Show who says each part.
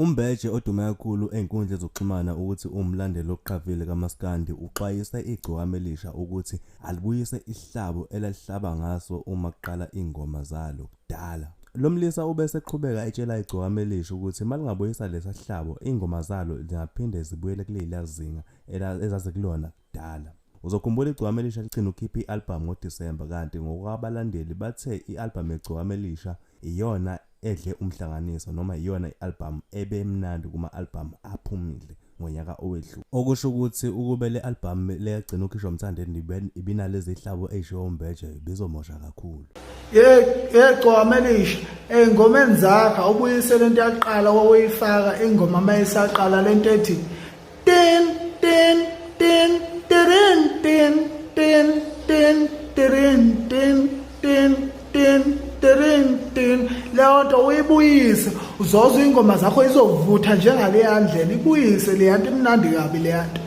Speaker 1: Umbeje odume kakhulu einkundleni zokuxhumana ukuthi umlandeli oqavile kaMaskandi uxwayise Igcokama Elisha ukuthi alibuyise isihlabo elalihlaba ngaso uma kuqala ingoma zalo kudala. Lo mlisa ubese eqhubeka etshela Igcokama Elisha ukuthi malingabuyisa lesa sihlabo ingoma zalo zingaphinde zibuyele kuleli zinga ezazikulona kudala. Uzokhumbula Igcokama Elisha ligcina ukhipha i-album ngoDisemba kanti ngokwabalandeli bathe i-album Igcokama Elisha iyona edle umhlanganiso noma iyona i-album ebemnandi kuma-album aphumile ngonyaka owedlule. Okusho ukuthi ukube le album leyagcina ukhishwa umthandeni ibinalezi ihlabo eyishiwo umbeje bizomosha kakhulu.
Speaker 2: Igcokama Elisha engomeni zakhe ubuyise lento yaqala wawuyifaka ingoma mayisaqala lento ethi tin tin tin tin tin tin tin tin tin tin tin leyo nto uyibuyise uzozwa ingoma zakho izovutha njengaleya ndlela ibuyise leyanto imnandi kabi leyanto.